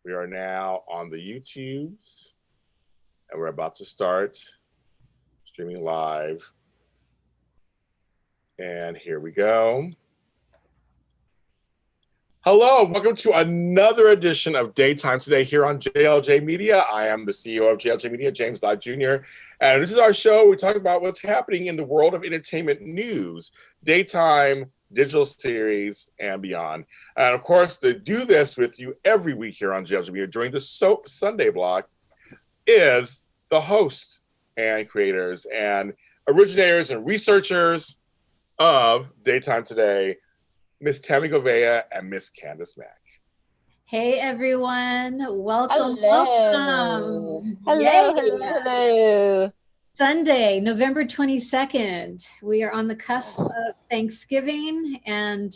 We are now on the YouTubes, and we're about to start streaming live. And here we go. Hello, welcome to another edition of Daytime Today here on JLJ Media. I am the CEO of JLJ Media, James Lott Jr., and this is our show. We talk about what's happening in the world of entertainment news, daytime, digital series, and beyond. And of course, to do this with you every week here on JLJ Media during the Soap Sunday block is the hosts and creators and originators and researchers of Daytime Today, Miss Tammy Govea and Miss Candace Mack. Hey everyone, welcome, Hello. welcome. Hello, hello. Sunday, November 22nd. We are on the cusp of Thanksgiving and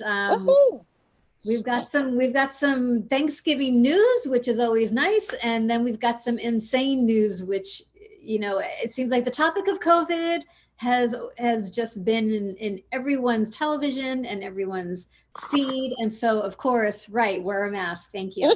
we've got some Thanksgiving news, which is always nice, and then we've got some insane news, which, you know, it seems like the topic of COVID has just been in everyone's television and everyone's feed. And so, of course, right, wear a mask. Thank you.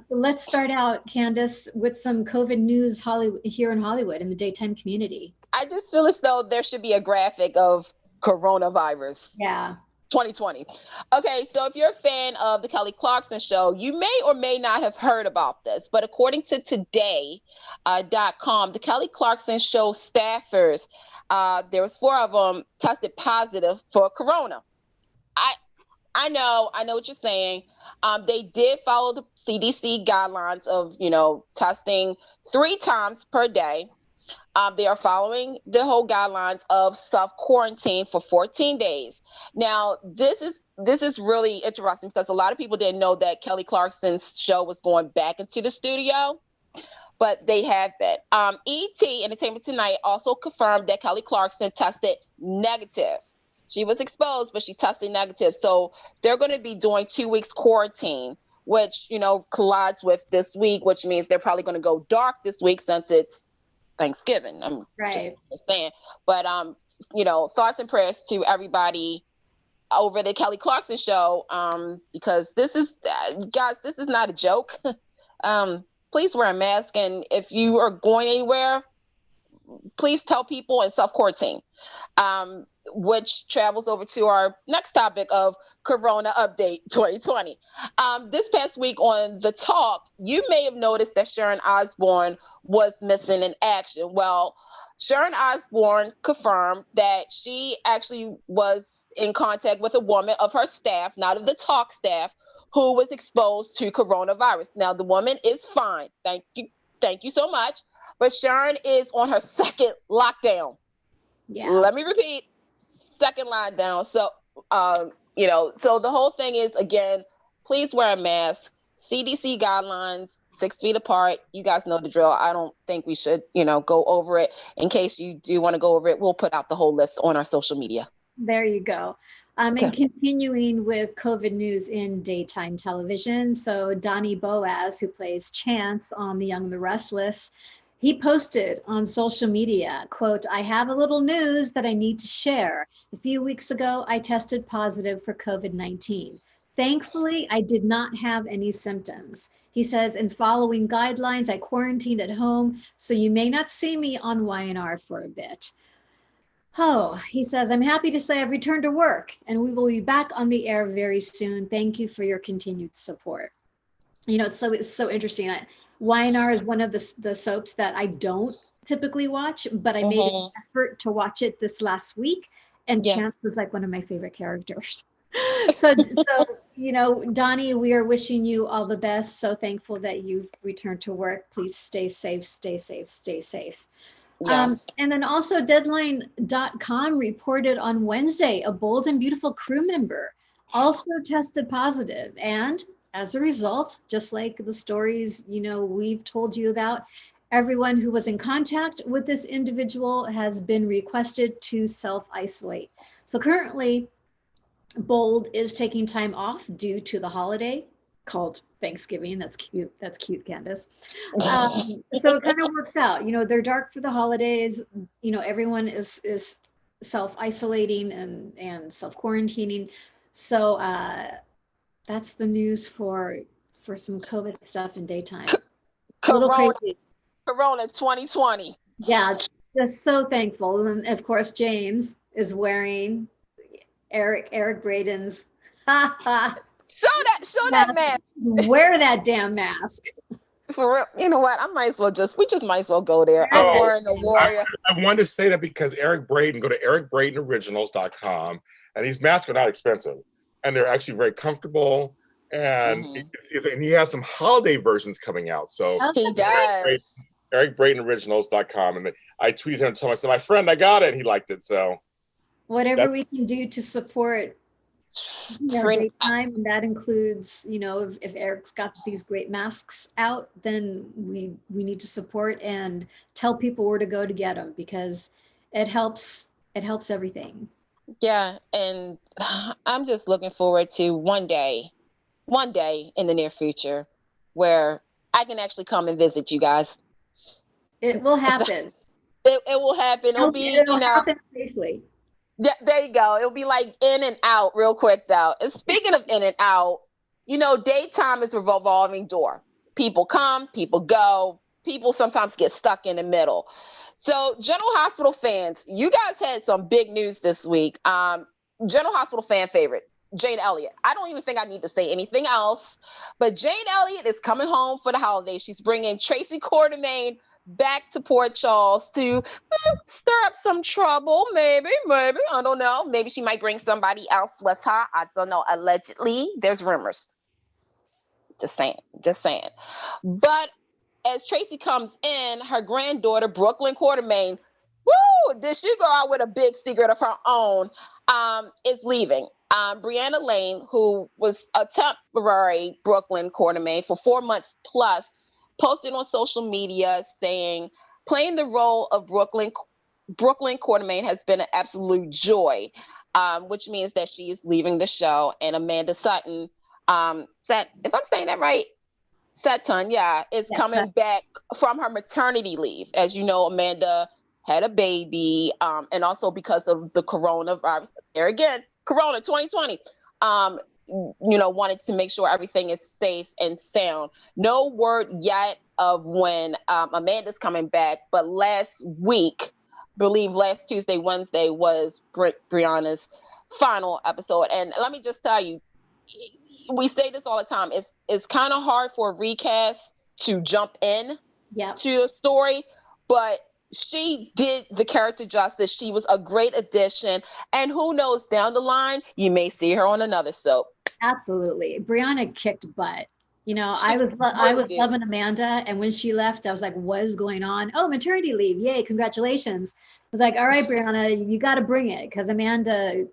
Let's start out, Candace, with some COVID news here in Hollywood in the daytime community. I just feel as though there should be a graphic of coronavirus. Yeah. 2020. Okay, so if you're a fan of the Kelly Clarkson show, you may or may not have heard about this, but according to today.com, the Kelly Clarkson show staffers, there was 4 of them tested positive for corona. I know what you're saying. They did follow the CDC guidelines of, testing 3 times per day. They are following the whole guidelines of self-quarantine for 14 days. Now, this is really interesting because a lot of people didn't know that Kelly Clarkson's show was going back into the studio, but they have been. ET, Entertainment Tonight, also confirmed that Kelly Clarkson tested negative. She was exposed, but she tested negative. So they're going to be doing 2 weeks quarantine, which, collides with this week, which means they're probably going to go dark this week since it's Thanksgiving. I'm right. just saying. But, thoughts and prayers to everybody over the Kelly Clarkson show, because this is, guys, this is not a joke. Please wear a mask. And if you are going anywhere, please tell people and self-quarantine, which travels over to our next topic of Corona Update 2020. This past week on The Talk, you may have noticed that Sharon Osbourne was missing in action. Well, Sharon Osbourne confirmed that she actually was in contact with a woman of her staff, not of The Talk staff, who was exposed to coronavirus. Now, the woman is fine. Thank you so much. But Sharon is on her second lockdown. Yeah. Let me repeat, second lockdown. So, so the whole thing is, again, please wear a mask. CDC guidelines, 6 feet apart. You guys know the drill. I don't think we should, go over it. In case you do want to go over it, we'll put out the whole list on our social media. There you go. Okay. And continuing with COVID news in daytime television. So Donnie Boaz, who plays Chance on The Young and the Restless, he posted on social media, quote, "I have a little news that I need to share. A few weeks ago, I tested positive for COVID-19. Thankfully, I did not have any symptoms." He says, "In following guidelines, I quarantined at home, so you may not see me on YNR for a bit." Oh, he says, "I'm happy to say I've returned to work and we will be back on the air very soon. Thank you for your continued support." It's so interesting. YNR is one of the soaps that I don't typically watch, but I made an effort to watch it this last week, and Chance was like one of my favorite characters. So Donnie, we are wishing you all the best. So thankful that you've returned to work. Please stay safe, stay safe, stay safe. Yes. And then also Deadline.com reported on Wednesday, a Bold and Beautiful crew member also tested positive. And as a result, just like the stories, we've told you about, everyone who was in contact with this individual has been requested to self-isolate. So currently, Bold is taking time off due to the holiday called Thanksgiving. That's cute. That's cute, Candace. So it kind of works out. They're dark for the holidays. Everyone is self-isolating and self-quarantining. So that's the news for for some COVID stuff in daytime. A little Corona, crazy. Corona 2020. Yeah, just so thankful. And of course, James is wearing Eric Braden's Show that mask. Wear that damn mask. For real. You know what? We just might as well go there. I'm Oh, wearing the Warrior. I wanted to say that because Eric Braden, go to ericbradenoriginals.com, and these masks are not expensive, and they're actually very comfortable. And and he has some holiday versions coming out. So He does. ericbradenoriginals.com, and I tweeted him and told him, I said, my friend, I got it. He liked it. So whatever we can do to support daytime, and that includes, if Eric's got these great masks out, then we need to support and tell people where to go to get them, because it helps everything. Yeah, and I'm just looking forward to one day in the near future where I can actually come and visit you guys. It will happen. It will happen. It'll happen safely. Yeah, there you go. It'll be like in and out real quick, though. And speaking of in and out, daytime is a revolving door. People come, people go. People sometimes get stuck in the middle. So, General Hospital fans, you guys had some big news this week. General Hospital fan favorite, Jane Elliott. I don't even think I need to say anything else, but Jane Elliott is coming home for the holidays. She's bringing Tracy Quartermaine back to Port Charles to stir up some trouble, maybe, I don't know. Maybe she might bring somebody else with her. I don't know. Allegedly, there's rumors. Just saying. But as Tracy comes in, her granddaughter, Brooklyn Quartermaine, did she go out with a big secret of her own, is leaving. Brianna Lane, who was a temporary Brooklyn Quartermaine for 4 months plus, posted on social media saying, playing the role of Brooklyn Quartermaine has been an absolute joy, which means that she is leaving the show. And Amanda Sutton, if I'm saying that right, Sutton, is coming back from her maternity leave. As you know, Amanda had a baby, and also because of the coronavirus, there again, Corona 2020, wanted to make sure everything is safe and sound. No word yet of when Amanda's coming back, but last week, believe last Tuesday, Wednesday was Brianna's final episode. And let me just tell you, we say this all the time. It's kind of hard for a recast to jump in to a story, but she did the character justice. She was a great addition. And who knows, down the line, you may see her on another soap. Absolutely. Brianna kicked butt. I was loving Amanda. And when she left, I was like, what is going on? Oh, maternity leave. Yay. Congratulations. I was like, all right, Brianna, you got to bring it. Because Amanda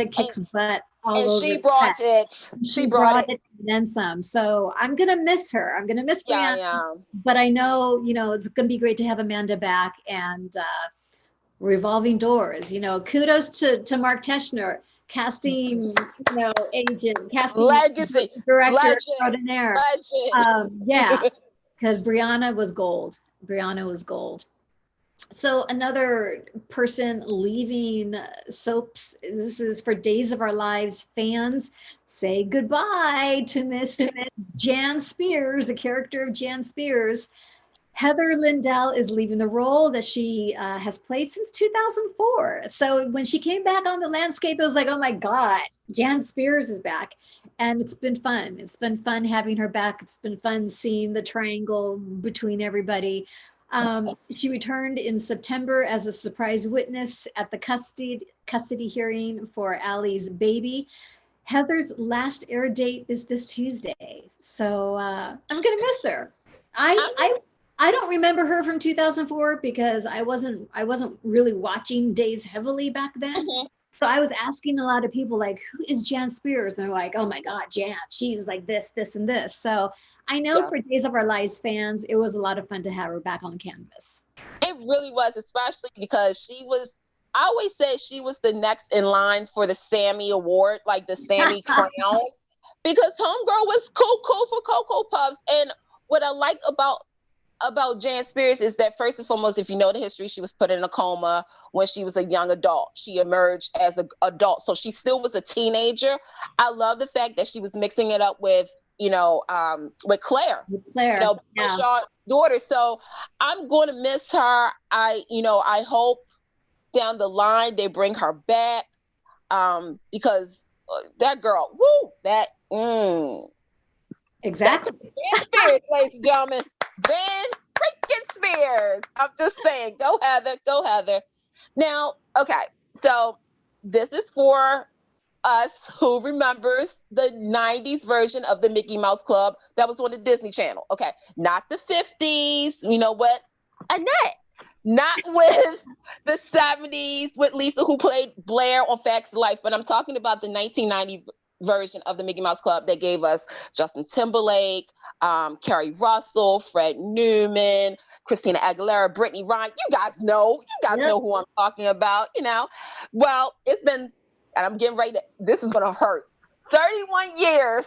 kicks butt all over. She brought it. She brought it and then some. So I'm going to miss her. I'm going to miss Brianna. Yeah. But I know, it's going to be great to have Amanda back, and revolving doors. Kudos to Mark Teschner, casting, agent, casting legacy, director extraordinaire. Because Brianna was gold. So another person leaving soaps, this is for Days of Our Lives fans, say goodbye to Miss Jan Spears, the character of Jan Spears. Heather Lindell is leaving the role that she has played since 2004. So when she came back on the landscape, it was like, oh my God, Jan Spears is back. And it's been fun. It's been fun having her back. It's been fun seeing the triangle between everybody. She returned in September as a surprise witness at the custody hearing for Allie's baby. Heather's last air date is this Tuesday. So I'm going to miss her. I don't remember her from 2004 because I wasn't really watching Days heavily back then. Mm-hmm. So I was asking a lot of people, like, who is Jan Spears? And they're like, oh my God, Jan, she's like this, and this. So I know for Days of Our Lives fans, it was a lot of fun to have her back on canvas. It really was, especially because I always said she was the next in line for the Sammy Award, like the Sammy Crown, because Homegirl was cool for Cocoa Puffs. And what I like about Jan Spears is that, first and foremost, if you know the history, she was put in a coma when she was a young adult. She emerged as an adult, so she still was a teenager. I love the fact that she was mixing it up with with Claire, Claire, yeah. Shaw's daughter. So I'm going to miss her. I hope down the line they bring her back, because that girl, Exactly. Ben Spears, ladies and gentlemen, Ben freaking Spears. I'm just saying, go Heather, go Heather. Now, okay, so this is for us who remembers the 90s version of the Mickey Mouse Club that was on the Disney Channel. Okay, not the 50s, you know what? Annette. Not with the 70s with Lisa, who played Blair on Facts of Life, but I'm talking about the 1990 version of the Mickey Mouse Club that gave us Justin Timberlake, Kerry Russell, Fred Newman, Christina Aguilera, Brittany Ryan. You guys know who I'm talking about, Well, it's been, and I'm getting ready to, this is going to hurt, 31 years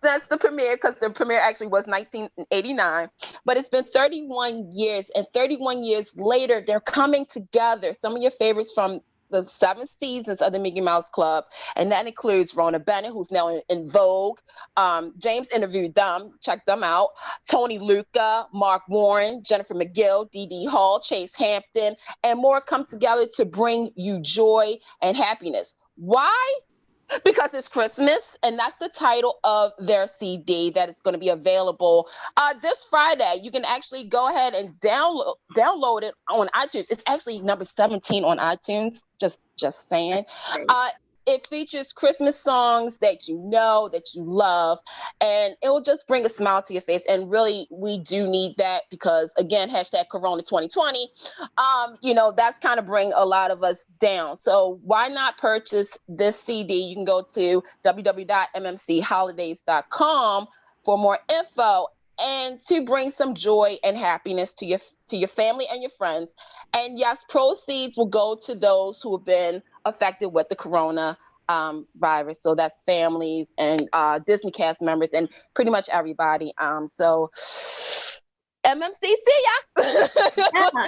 since the premiere, because the premiere actually was 1989, but it's been 31 years, and 31 years later, they're coming together. Some of your favorites from the 7 seasons of the Mickey Mouse Club, and that includes Rona Bennett, who's now in Vogue. James interviewed them, check them out. Tony Luca, Mark Warren, Jennifer McGill, Dee Dee Hall, Chase Hampton, and more come together to bring you joy and happiness. Why? Because it's Christmas, and that's the title of their CD that is going to be available this Friday. You can actually go ahead and download it on iTunes. It's actually number 17 on iTunes. Just saying. It features Christmas songs that you know, that you love, and it will just bring a smile to your face. And really, we do need that because, again, hashtag Corona 2020, that's kind of bring a lot of us down. So why not purchase this CD? You can go to www.mmcholidays.com for more info and to bring some joy and happiness to your family and your friends. And yes, proceeds will go to those who have been affected with the corona virus. So that's families and Disney cast members and pretty much everybody. So MMC, see ya.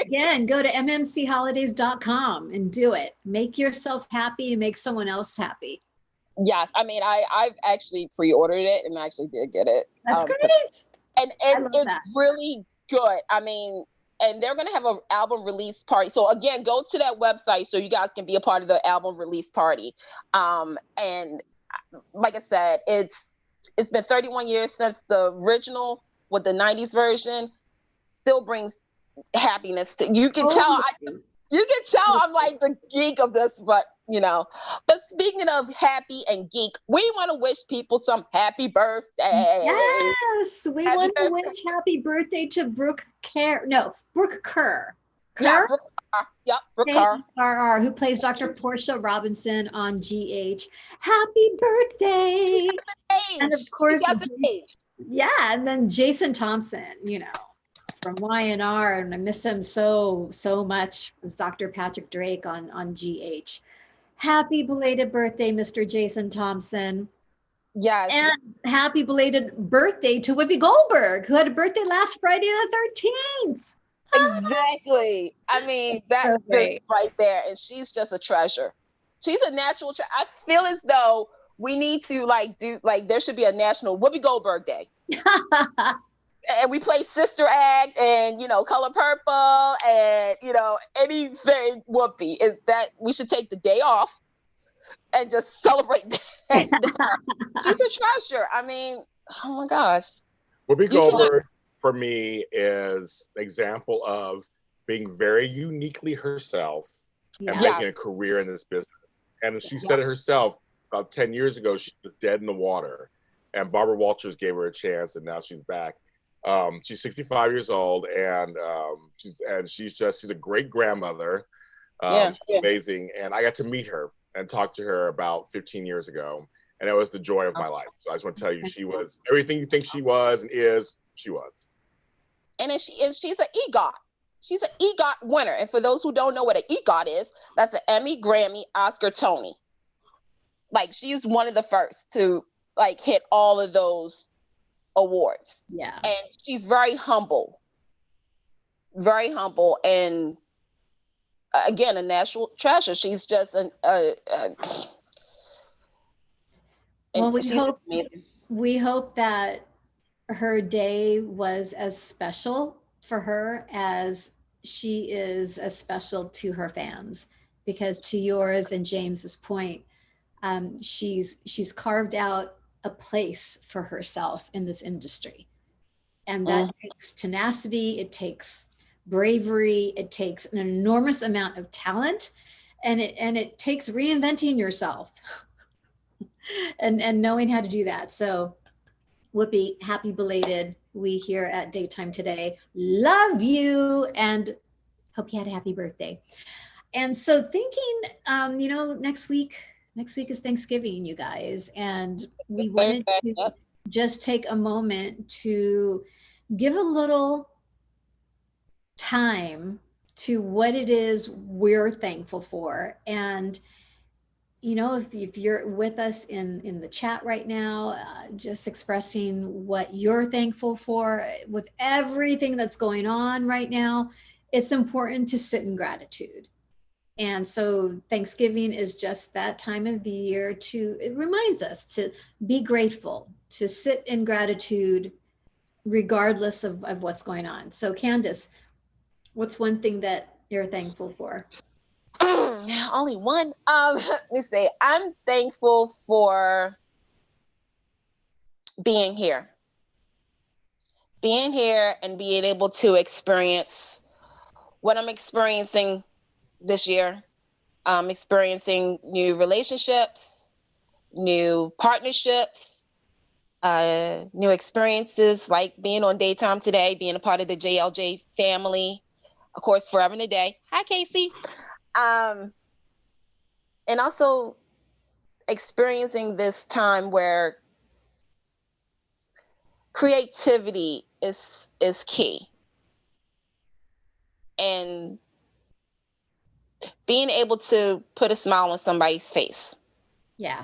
Again, go to mmcholidays.com and do it. Make yourself happy and make someone else happy. Yes, I mean, I've actually pre-ordered it and I actually did get it. That's great. And it's really good. I mean, and they're going to have an album release party. So again, go to that website so you guys can be a part of the album release party. And like I said, it's been 31 years since the original with the 90s version. Still brings happiness to you. Can tell. You can tell I'm like the geek of this, but But speaking of happy and geek, we want to wish people some happy birthday. Yes, we want to wish happy birthday to Brooke Kerr. Yeah, Brooke Kerr. Yep, Brooke Kerr, who plays Dr. Portia Robinson on GH. Happy birthday! And of course, and then Jason Thompson, from Y&R, and I miss him so much, as Dr. Patrick Drake on GH. Happy belated birthday, Mr. Jason Thompson. Yes. And happy belated birthday to Whoopi Goldberg, who had a birthday last Friday the 13th. Exactly. I mean, that's right there. And she's just a treasure. She's a natural treasure. I feel as though we need to there should be a national Whoopi Goldberg Day. And we play Sister Act and, Color Purple and, anything Whoopi. Is that we should take the day off and just celebrate that. She's a treasure. I mean, oh my gosh. Whoopi Goldberg, for me, is an example of being very uniquely herself and making a career in this business. And she said it herself about 10 years ago, she was dead in the water. And Barbara Walters gave her a chance, and now she's back. She's 65 years old, and she's a great grandmother. She's amazing. And I got to meet her and talk to her about 15 years ago, and it was the joy of my life. So I just want to tell you, she was everything you think she was and is. She was. And she's an EGOT. She's an EGOT winner. And for those who don't know what an EGOT is, that's an Emmy, Grammy, Oscar, Tony. Like, she's one of the first to hit all of those awards. Yeah. And she's very humble. Very humble, and again, a national treasure. She's just well, we hope we hope that her day was as special for her as she is as special to her fans, because to yours and James's point, she's carved out a place for herself in this industry, and that takes tenacity, it takes bravery, it takes an enormous amount of talent, and it takes reinventing yourself and knowing how to do that. So Whoopi, happy belated. We here at Daytime Today love you and hope you had a happy birthday. And so thinking, next week is Thanksgiving, you guys, and we It's wanted Thursday. to Yep. just take a moment to give a little time to what it is we're thankful for. And if you're with us in the chat right now, just expressing what you're thankful for with everything that's going on right now, it's important to sit in gratitude. And so Thanksgiving is just that time of the year it reminds us to be grateful, to sit in gratitude regardless of what's going on. So Candace, what's one thing that you're thankful for? Only one. Let me say, I'm thankful for being here. Being here and being able to experience what I'm experiencing this year. Experiencing new relationships, new partnerships, new experiences like being on Daytime Today, being a part of the JLJ family, of course, Forever and a Day. Hi, Casey. And also experiencing this time where creativity is key, and being able to put a smile on somebody's face. Yeah.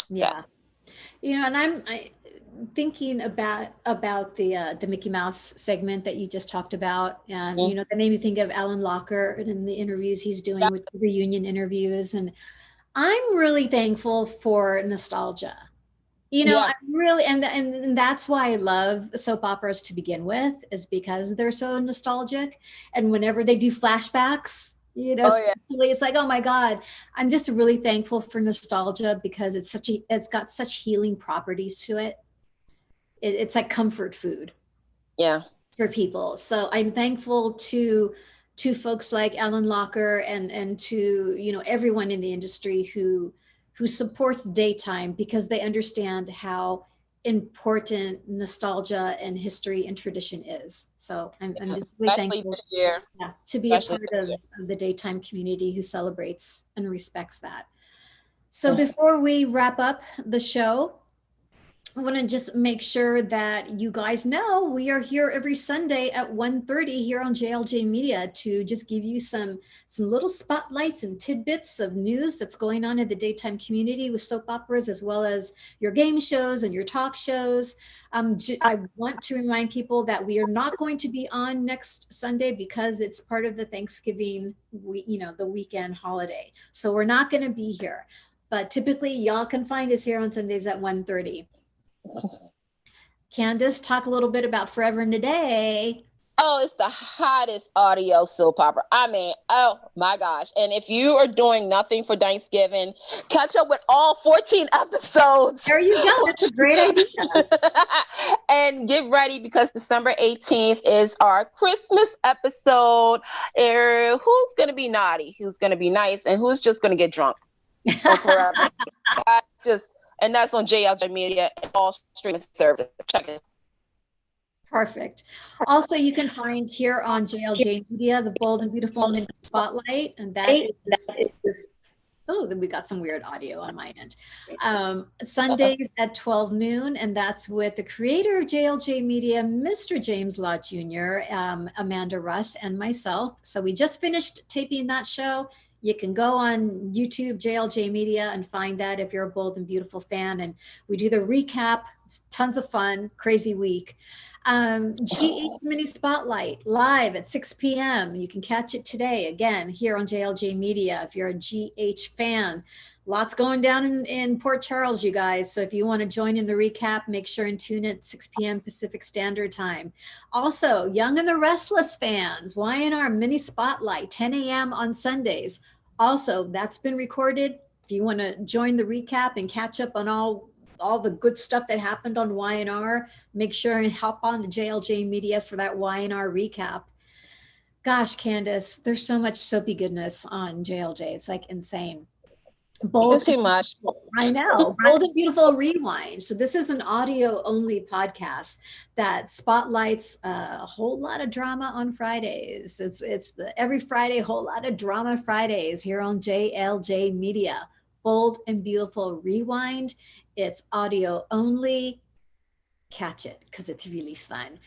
Yeah. And I'm thinking about the Mickey Mouse segment that you just talked about, and that made me think of Alan Locker and the interviews he's doing with the reunion interviews, and I'm really thankful for nostalgia. I'm really, and that's why I love soap operas to begin with, is because they're so nostalgic, and whenever they do flashbacks, it's like, oh my God, I'm just really thankful for nostalgia because it's got such healing properties to it. It's like comfort food. Yeah. For people. So I'm thankful to folks like Alan Locker and to, everyone in the industry who supports Daytime, because they understand how important nostalgia and history and tradition is. So I'm just really thankful to be a part of the Daytime community who celebrates and respects that. So before we wrap up the show, I want to just make sure that you guys know we are here every Sunday at 1:30 here on JLJ Media to just give you some little spotlights and tidbits of news that's going on in the Daytime community with soap operas, as well as your game shows and your talk shows. I want to remind people that we are not going to be on next Sunday because it's part of the Thanksgiving the weekend holiday. So we're not going to be here. But typically y'all can find us here on Sundays at 1:30. Candace, talk a little bit about Forever and a Day. Oh, it's the hottest audio soap opera. I mean, oh my gosh. And if you are doing nothing for Thanksgiving, catch up with all 14 episodes. There you go. That's a great idea. And get ready, because December 18th is our Christmas episode. Who's going to be naughty? Who's going to be nice? And who's just going to get drunk? Forever. And that's on JLJ Media and all streaming services. Check it. Perfect. Also, you can find here on JLJ Media the Bold and Beautiful Minute Spotlight, and that is then we got some weird audio on my end. Sundays at 12 noon, and that's with the creator of JLJ Media, Mr. James Lott Jr., Amanda Russ, and myself. So we just finished taping that show. You can go on YouTube, JLJ Media, and find that if you're a Bold and Beautiful fan. And we do the recap. It's tons of fun, crazy week. GH Mini Spotlight live at 6 p.m. You can catch it today, again, here on JLJ Media. If you're a GH fan, Lots going down in Port Charles, you guys. So if you want to join in the recap, make sure and tune in at 6 p.m. Pacific Standard Time. Also, Young and the Restless fans, Y&R Mini Spotlight, 10 a.m. on Sundays. Also, that's been recorded. If you want to join the recap and catch up on all the good stuff that happened on Y&R, make sure and hop on to JLJ Media for that Y&R recap. Gosh, Candace, there's so much soapy goodness on JLJ. It's like insane. It's too much. I know. Bold and Beautiful Rewind. So this is an audio only podcast that spotlights a whole lot of drama on Fridays. It's the every Friday, whole lot of drama Fridays here on JLJ Media. Bold and Beautiful Rewind. It's audio only. Catch it because it's really fun.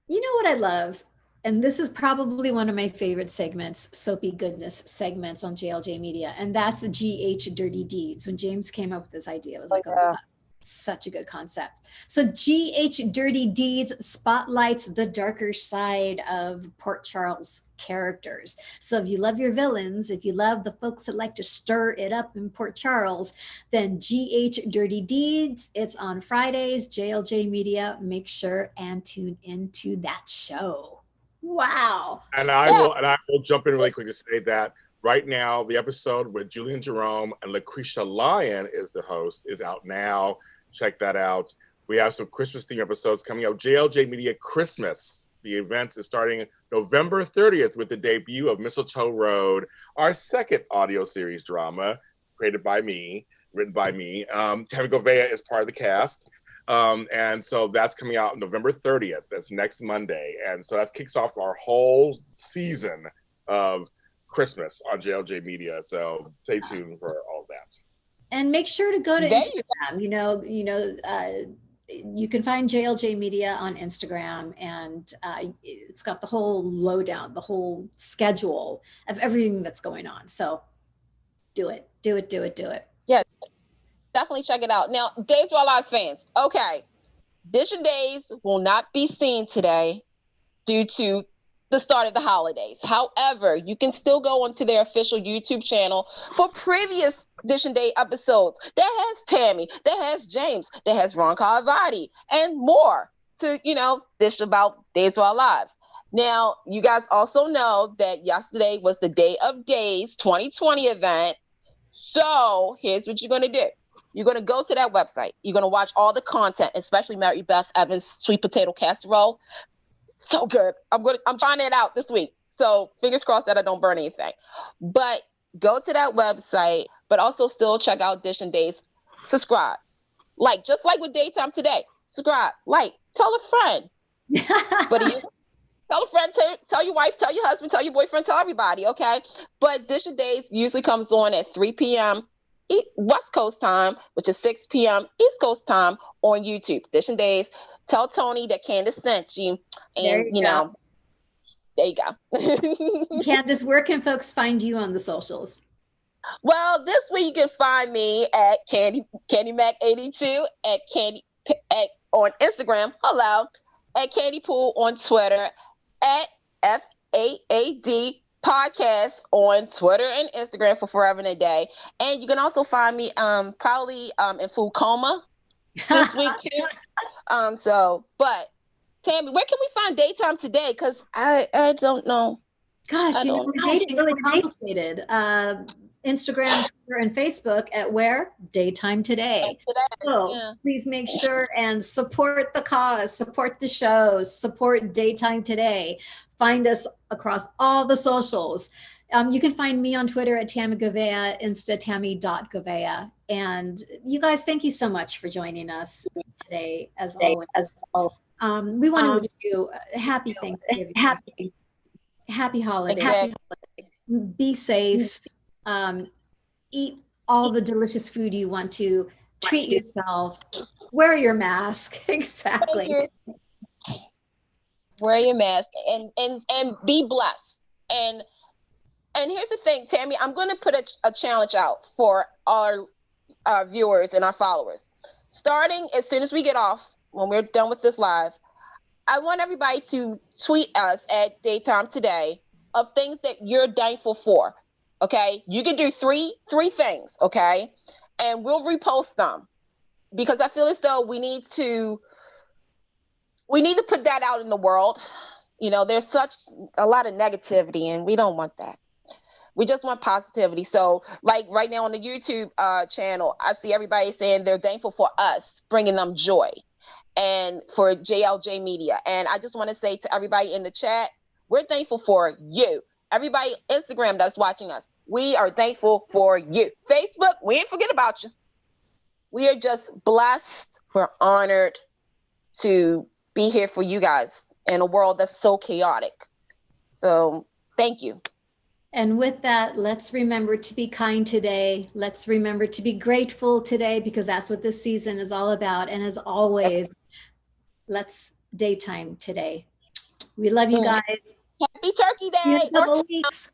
You know what I love? And this is probably one of my favorite segments, soapy goodness segments on JLJ Media. And that's GH Dirty Deeds. When James came up with this idea, I was like, oh, such a good concept. So GH Dirty Deeds spotlights the darker side of Port Charles characters. So if you love your villains, if you love the folks that like to stir it up in Port Charles, then GH Dirty Deeds, it's on Fridays, JLJ Media. Make sure and tune into that show. Wow. And I will jump in really quick to say that right now, the episode with Julian Jerome and Lucretia Lyon is the host is out now. Check that out. We have some Christmas themed episodes coming out. JLJ Media Christmas. The event is starting November 30th with the debut of Mistletoe Road, our second audio series drama created by me, written by me. Tammy Govea is part of the cast. And so that's coming out November 30th. That's next Monday. And so that kicks off our whole season of Christmas on JLJ Media. So stay tuned for all that. And make sure to go to Instagram. You can find JLJ Media on Instagram, and it's got the whole lowdown, the whole schedule of everything that's going on. So do it. Yeah. Definitely check it out. Now, Days of Our Lives fans, okay, Dish and Days will not be seen today due to the start of the holidays. However, you can still go onto their official YouTube channel for previous Dish and Day episodes that has Tammy, that has James, that has Ron Carvati, and more to, dish about Days of Our Lives. Now, you guys also know that yesterday was the Day of Days 2020 event. So here's what you're going to do. You're going to go to that website. You're going to watch all the content, especially Mary Beth Evans' sweet potato casserole. So good. I'm trying it out this week. So fingers crossed that I don't burn anything. But go to that website, but also still check out Dish and Days. Subscribe. Just like with Daytime Today. Subscribe. Tell a friend. But tell a friend, tell your wife, tell your husband, tell your boyfriend, tell everybody, okay? But Dish and Days usually comes on at 3 p.m. West Coast time, which is 6 p.m. East Coast time on YouTube. Dish and Days. Tell Tony that Candace sent you. And, there you go. Candace, where can folks find you on the socials? Well, this week you can find me at CandyMac82 on Instagram. Hello. At Candy Pool on Twitter. At FAAD Podcast on Twitter and Instagram for Forever and a Day. And you can also find me probably in food coma this week too. But Tammy, where can we find Daytime Today? Because I don't know. Gosh, we made it really complicated. Instagram, Twitter, and Facebook at where? Daytime Today. So please make sure and support the cause, support the shows, support Daytime Today. Find us across all the socials. You can find me on Twitter at Tammy Govea, Insta Tammy.Govea. And you guys, thank you so much for joining us today, as always. We want to wish you a happy Thanksgiving, happy holiday, be safe, eat all the delicious food you want to, treat yourself, wear your mask. Exactly. Wear your mask and be blessed. And here's the thing, Tammy, I'm going to put a challenge out for our viewers and our followers. Starting as soon as we get off, when we're done with this live, I want everybody to tweet us at Daytime Today of things that you're thankful for. Okay, you can do three things. Okay, and we'll repost them, because I feel as though we need to put that out in the world. You know, there's such a lot of negativity, and we don't want that. We just want positivity. So, like right now on the YouTube channel, I see everybody saying they're thankful for us bringing them joy, and for JLJ Media. And I just want to say to everybody in the chat, we're thankful for you. Everybody Instagram that's watching us, we are thankful for you. Facebook, we ain't forget about you. We are just blessed. We're honored to be here for you guys in a world that's so chaotic. So thank you. And with that, let's remember to be kind today. Let's remember to be grateful today, because that's what this season is all about. And as always, let's daytime today. We love you guys. Happy Turkey See you in Day. a couple weeks.